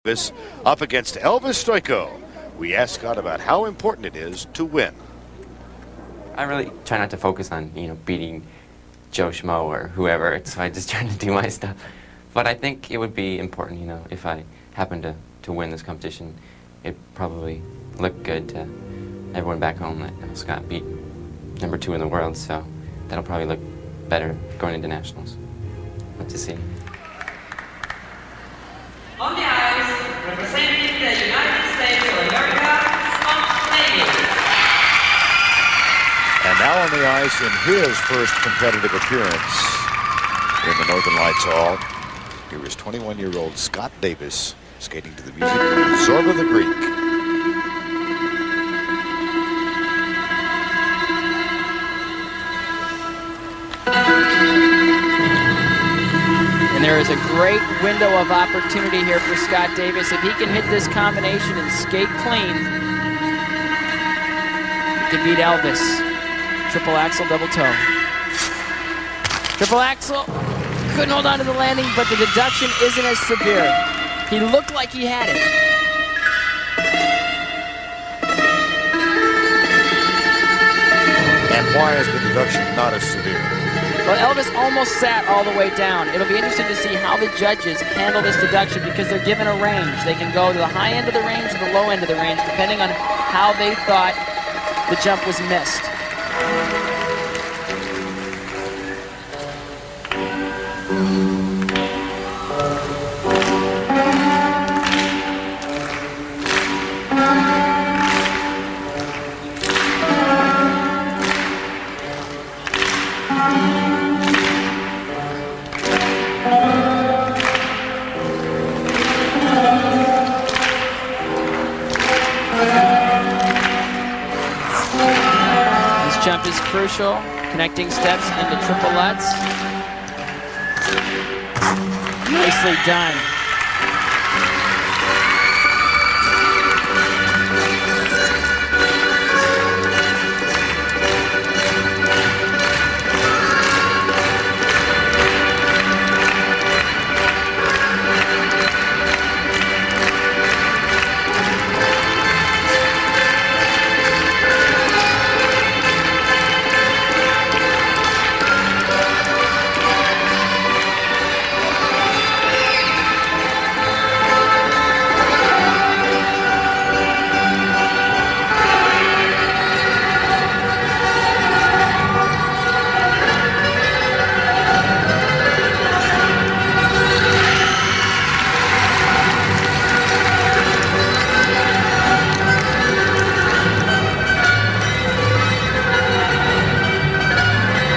This up against Elvis Stoico. We asked Scott about how important it is to win. I really try not to focus on, beating Joe Schmo or whoever, so I just try to do my stuff. But I think it would be important, if I happen to win this competition, it'd probably look good to everyone back home that Scott beat #2 in the world, so that'll probably look better going into nationals. What to see. On the ice, representing the United States of America, Scott Davis. And now on the ice in his first competitive appearance in the Northern Lights Hall, here is 21-year-old Scott Davis skating to the music of Zorba the Greek. There is a great window of opportunity here for Scott Davis. If he can hit this combination and skate clean, he can beat Elvis. Triple axel, double toe. Triple axel, couldn't hold on to the landing, but the deduction isn't as severe. He looked like he had it. And why is the deduction not as severe? Well, Elvis almost sat all the way down. It'll be interesting to see how the judges handle this deduction because they're given a range. They can go to the high end of the range or the low end of the range, depending on how they thought the jump was missed. Jump is crucial, connecting steps into triplets. Nicely done.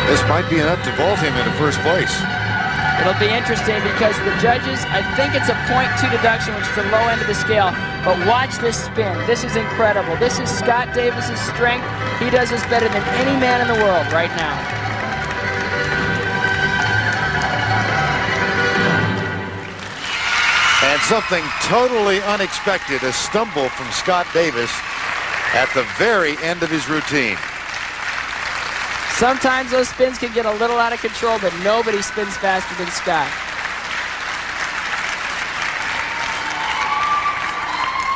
This might be enough to vault him into first place. It'll be interesting because the judges, I think it's a .2 deduction, which is the low end of the scale. But watch this spin. This is incredible. This is Scott Davis's strength. He does this better than any man in the world right now. And something totally unexpected, a stumble from Scott Davis at the very end of his routine. Sometimes those spins can get a little out of control, but nobody spins faster than Scott.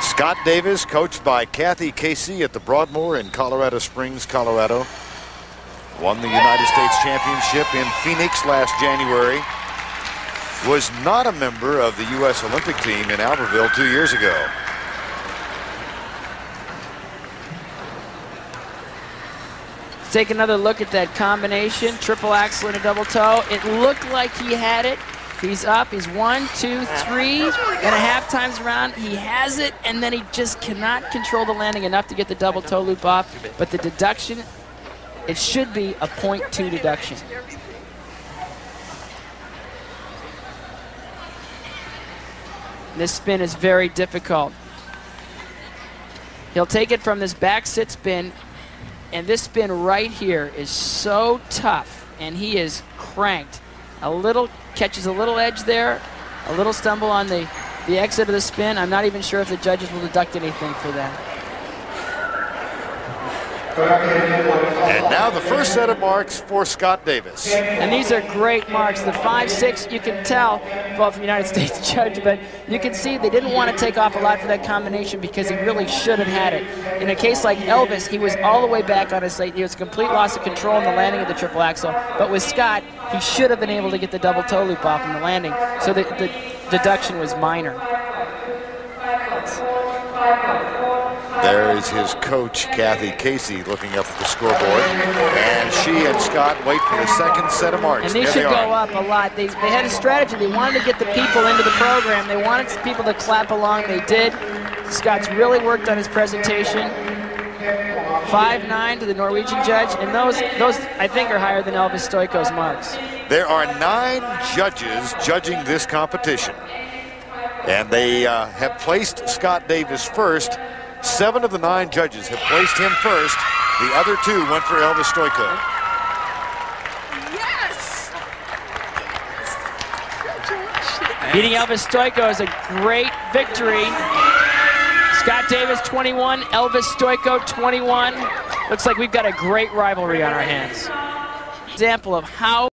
Scott Davis, coached by Kathy Casey at the Broadmoor in Colorado Springs, Colorado, won the United States Championship in Phoenix last January, was not a member of the U.S. Olympic team in Albertville 2 years ago. Take another look at that combination, triple axel and a double toe. It looked like he had it. He's up, he's 1, 2, 3.5 times around. He has it, and then he just cannot control the landing enough to get the double toe loop off. But the deduction, it should be a .2 deduction. This spin is very difficult. He'll take it from this back sit spin, and this spin right here is so tough, and he is cranked. Catches a little edge there, a little stumble on the exit of the spin. I'm not even sure if the judges will deduct anything for that. And now the first set of marks for Scott Davis. And these are great marks. The 5-6, you can tell, well, from the United States judge, but you can see they didn't want to take off a lot for that combination because he really should have had it. In a case like Elvis, he was all the way back on his side. He was a complete loss of control in the landing of the triple axel. But with Scott, he should have been able to get the double toe loop off in the landing. So the deduction was minor. There is his coach, Kathy Casey, looking up at the scoreboard. And she and Scott wait for the second set of marks. And these should go up a lot. They had a strategy. They wanted to get the people into the program. They wanted people to clap along. They did. Scott's really worked on his presentation. 5-9 to the Norwegian judge. And those I think, are higher than Elvis Stoiko's marks. There are 9 judges judging this competition. And they have placed Scott Davis first. 7 of the 9 judges have placed him first. The other 2 went for Elvis Stoiko. Yes! Beating Elvis Stoiko is a great victory. Scott Davis 21, Elvis Stoiko 21. Looks like we've got a great rivalry on our hands. Example of how